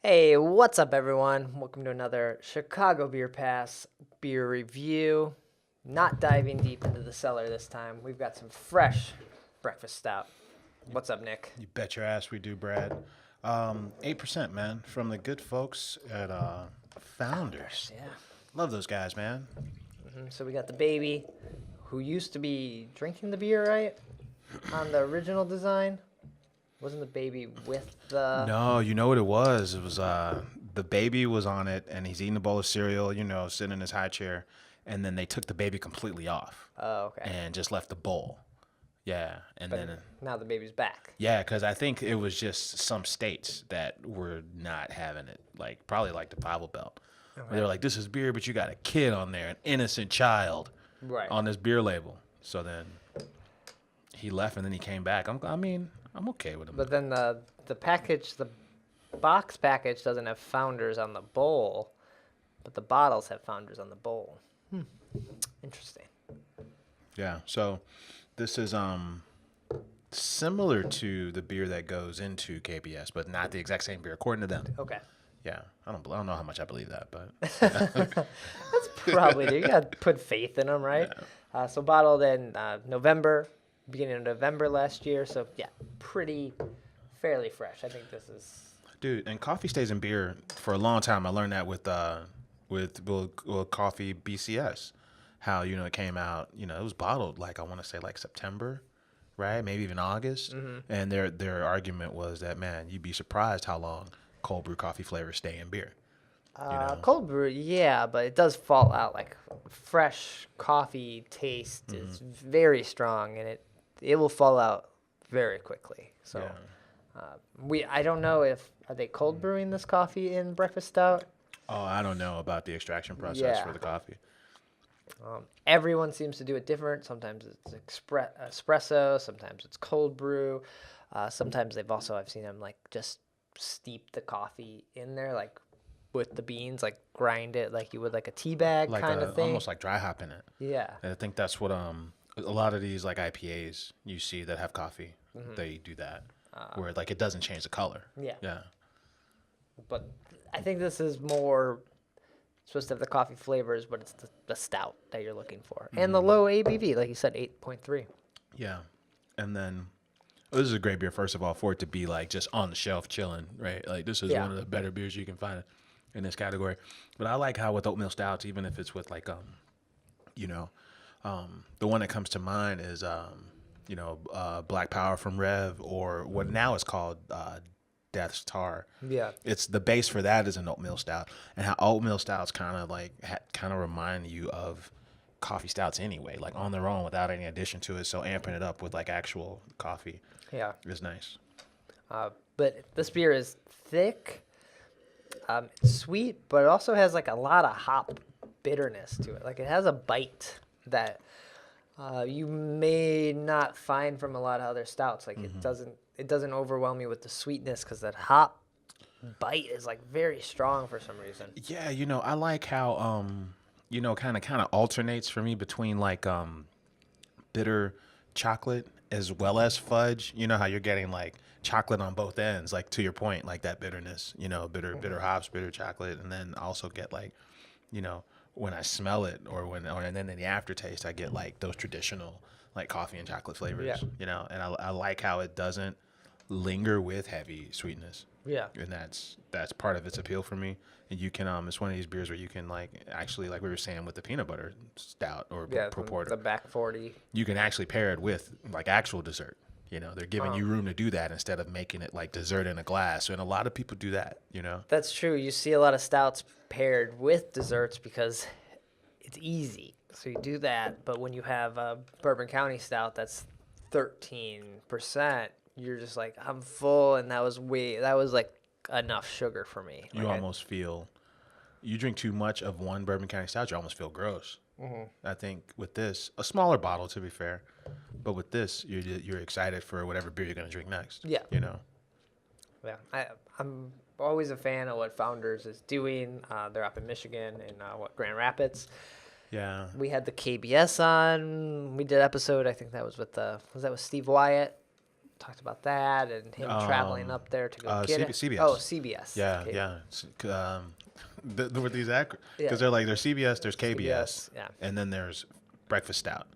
Hey, what's up, everyone? Welcome to another Chicago Beer Pass beer review. Not diving deep into the cellar this time. We've got some fresh breakfast stout. What's up, Nick? You bet your ass we do, Brad. 8%, man, from the good folks at Founders. Yeah. Love those guys, man. So we got the baby who used to be drinking the beer, right? On the original design. Wasn't the baby with the... No, you know what it was? It was the baby was on it, and he's eating a bowl of cereal, sitting in his high chair, and then they took the baby completely off Oh, okay. and just left the bowl. Yeah, and But then now the baby's back. yeah, because I think it was just some states that were not having it, probably like the Bible Belt. Where they were like, "This is beer, but you got a kid on there, an innocent child, Right. on this beer label." So then he left, and then he came back. I'm okay with him. But then the package, the box package doesn't have Founders on the bowl, but the bottles have Founders on the bowl. Interesting. Yeah. So this is similar to the beer that goes into KBS, but not the exact same beer according to them. Okay. Yeah. I don't know how much I believe that, but That's probably you got to put faith in them, right? So bottled in November, beginning of November last year. So yeah, fairly fresh. I think this is. dude, and coffee stays in beer for a long time. I learned that with coffee BCS, how it came out. It was bottled I want to say September, right? Maybe even August. And their argument was that, man, you'd be surprised how long cold brew coffee flavors stay in beer. Cold brew, yeah, but it does fall out. Like fresh coffee taste is very strong, and it will fall out very quickly. So. Yeah. I don't know are they cold brewing this coffee in breakfast stout? Oh, I don't know about the extraction process Yeah. for the coffee. Everyone seems to do it different. Sometimes it's espresso, sometimes it's cold brew. Sometimes I've seen them just steep the coffee in there, with the beans, grind it like you would a tea bag kind of thing. Almost like dry hopping it. Yeah. And I think that's what a lot of these IPAs you see that have coffee, they do that. Where it doesn't change the color. Yeah. Yeah. But I think this is more supposed to have the coffee flavors, but it's the stout that you're looking for. And the low ABV, like you said, 8.3. Yeah. And then this is a great beer, first of all, for it to be just on the shelf chilling, right? This is one of the better beers you can find in this category. But I like how with oatmeal stouts, even if it's with the one that comes to mind is Black Power from Rev, or what now is called Death's Tar. Yeah. It's the base for that is an oatmeal stout, and how oatmeal stouts kind of remind you of coffee stouts anyway, on their own without any addition to it. So amping it up with actual coffee, is nice. But this beer is thick, it's sweet, but it also has a lot of hop bitterness to it. It has a bite that you may not find from a lot of other stouts. It doesn't overwhelm you with the sweetness because that hop bite is very strong for some reason. Yeah, I like how kind of alternates for me between bitter chocolate as well as fudge. You know how you're getting chocolate on both ends, to your point, that bitterness, bitter hops, bitter chocolate, and then also get when I smell it and then in the aftertaste I get those traditional coffee and chocolate flavors, and I like how it doesn't linger with heavy sweetness. Yeah. And that's part of its appeal for me. And you can it's one of these beers where you can actually, like we were saying with the peanut butter stout or porter, the back 40. you can actually pair it with actual dessert. They're giving you room to do that instead of making it dessert in a glass. And a lot of people do that, That's true. You see a lot of stouts paired with desserts because it's easy. So you do that. But when you have a Bourbon County stout that's 13%, you're just I'm full, and that was enough sugar for me. You almost feel, you drink too much of one Bourbon County stout, you almost feel gross. I think with this, a smaller bottle to be fair, but with this, you're excited for whatever beer you're going to drink next. Yeah. Yeah. I'm always a fan of what Founders is doing. They're up in Michigan in Grand Rapids. Yeah. We had the KBS on. We did an episode. I think that was with Steve Wyatt, talked about that and him traveling up there to go get it. CBS. Oh, CBS. Yeah, okay. yeah. With these because Yeah. they're like there's CBS, there's KBS, yeah. and then there's Breakfast Stout,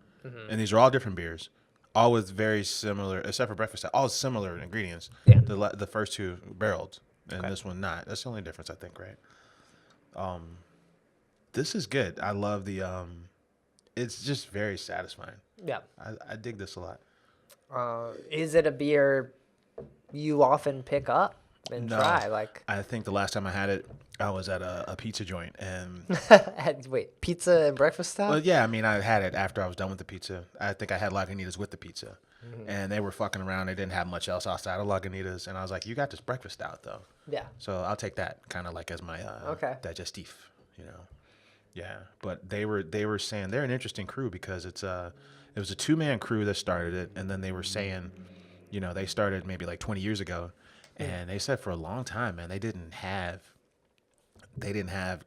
and these are all different beers, all with very similar, except for Breakfast Stout, all similar ingredients. Yeah. The first two barreled, and this one not. That's the only difference, I think, right? This is good. I love the it's just very satisfying. Yeah. I dig this a lot. Is it a beer you often pick up and try? Like, I think the last time I had it, I was at a pizza joint, and wait, pizza and breakfast style? well, yeah, I mean, I had it after I was done with the pizza. I think I had Lagunitas with the pizza, and they were fucking around. They didn't have much else outside of Lagunitas, and I was like, "You got this breakfast stout, though." Yeah. So I'll take that, kind of like as my digestif, you know. Yeah, but they were saying they're an interesting crew because it was a 2-man crew that started it, and then they were saying, you know, they started maybe like 20 years ago, and they said for a long time, man, they didn't have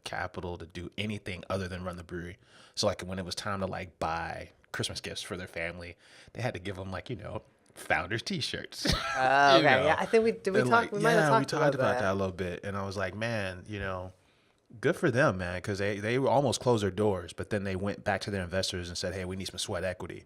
capital to do anything other than run the brewery. So like when it was time to like buy Christmas gifts for their family, they had to give them like, you know, Founders T-shirts. Okay, yeah, I think we might have talked about that a little bit, and I was like, man, you know, good for them, man, because they almost closed their doors, but then they went back to their investors and said, hey, we need some sweat equity,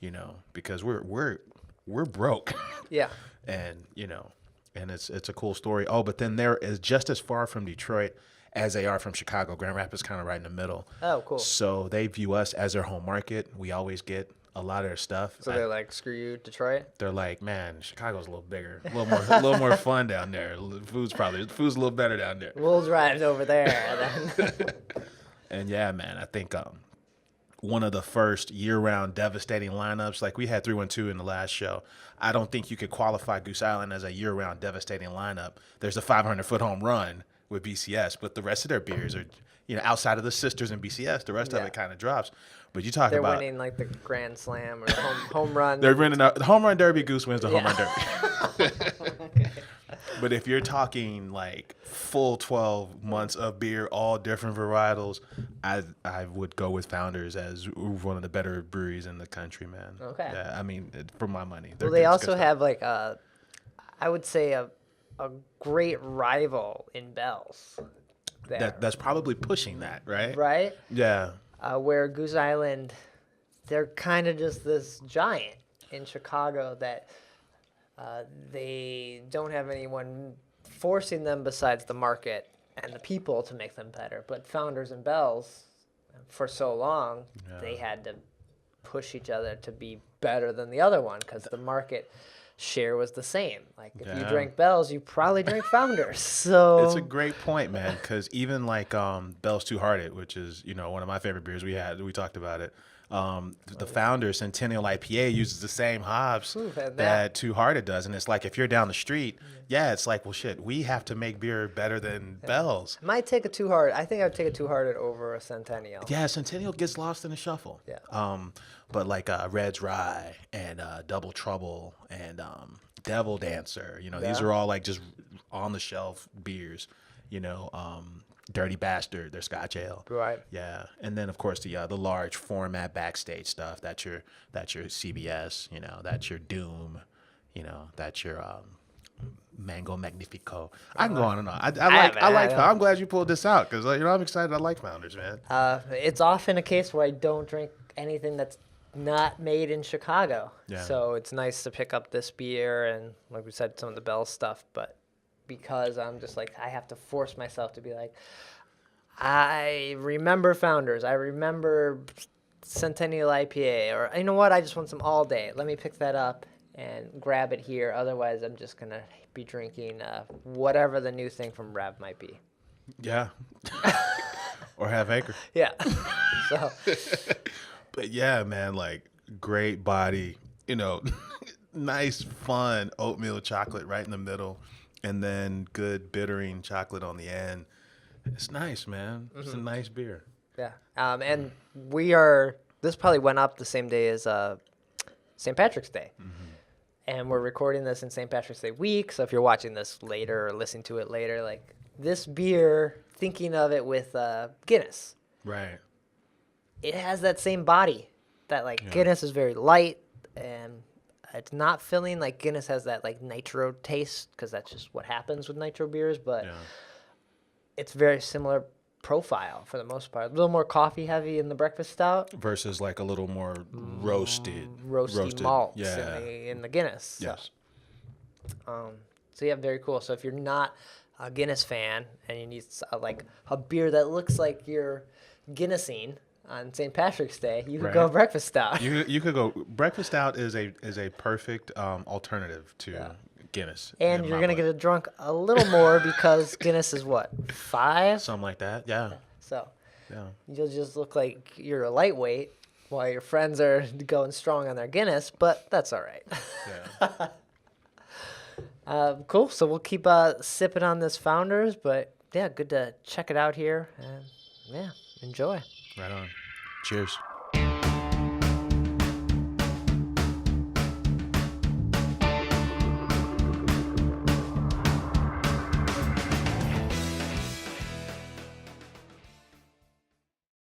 you know, because we're broke. Yeah. And you know, and it's a cool story. Oh, but then they're just as far from Detroit as they are from Chicago. Grand Rapids kind of right in the middle. Oh, cool. So they view us as their home market. We always get a lot of their stuff. So they're like, screw you, Detroit? They're like, man, Chicago's a little bigger, a little more fun down there. Food's a little better down there. We'll drive over there. Then. And yeah, man, I think one of the first year-round devastating lineups, like we had 312 in the last show. I don't think you could qualify Goose Island as a year-round devastating lineup. There's a 500-foot home run with BCS, but the rest of their beers are, you know, outside of the Sisters and BCS, the rest of it kind of drops. But you talk about winning like the Grand Slam or the home run. They're winning the home run derby. Goose wins the home run derby. Okay. But if you're talking like full 12 months of beer, all different varietals, I would go with Founders as one of the better breweries in the country, man. Okay. Yeah, I mean, for my money. Well, they also have like I would say a great rival in Bell's. That's probably pushing that, right? Right? Yeah. Where Goose Island, they're kind of just this giant in Chicago that they don't have anyone forcing them besides the market and the people to make them better. But Founders and Bell's, for so long, they had to push each other to be better than the other one because the market share was the same. Like if you drank Bell's, you probably drank Founders. So it's a great point, man, because even like Bell's Two Hearted, which is, you know, one of my favorite beers we talked about it. The Founders Centennial IPA uses the same hops that Two Hearted does, and it's like if you're down the street, it's like, well, shit, we have to make beer better than Bell's. Might take a Two Hearted. I think I would take a Two Hearted over a Centennial. Yeah, Centennial gets lost in the shuffle. Yeah. But like Red's Rye and Double Trouble and Devil Dancer, you know, these are all like just on the shelf beers. You know, Dirty Bastard, their Scotch Ale. Right. Yeah, and then of course the large format backstage stuff. That's your CBS. You know, that's your Doom. You know, that's your Mango Magnifico. I can go on and on. I like. I'm glad you pulled this out because you know I'm excited. I like Founders, man. It's often a case where I don't drink anything that's not made in Chicago. Yeah. So it's nice to pick up this beer and, like we said, some of the Bell stuff. But because I'm just like, I have to force myself to be like, I remember Founders. I remember Centennial IPA. Or, you know what? I just want some all day. Let me pick that up and grab it here. Otherwise, I'm just going to be drinking whatever the new thing from Rev might be. Yeah. Or Half Acre. Yeah. So... But yeah, man, like great body, you know, nice, fun oatmeal chocolate right in the middle, and then good bittering chocolate on the end. It's nice, man. It's a nice beer. Yeah. And this probably went up the same day as St. Patrick's Day. And we're recording this in St. Patrick's Day week. So if you're watching this later or listening to it later, like this beer, thinking of it with Guinness. Right. It has that same body that Guinness is very light and It's not filling like Guinness has that like nitro taste because that's just what happens with nitro beers, but Yeah. it's very similar profile for the most part. A little more coffee heavy in the breakfast stout, Versus like a little more roasted. roasty malts Yeah. in the Guinness. So, Yes. so yeah, very cool. So if you're not a Guinness fan and you need like a beer that looks like you're Guinnessing on St. Patrick's Day, you could go Right. breakfast stout. You could go. Breakfast stout is a perfect alternative to Guinness. And in you're my gonna book. get drunk a little more because Guinness is what, 5? Something like that. Yeah. So Yeah. you'll just look like you're a lightweight while your friends are going strong on their Guinness, but that's all right. Yeah. Cool. So we'll keep sipping on this Founders, but yeah, good to check it out here. And yeah, enjoy. Right on. Cheers.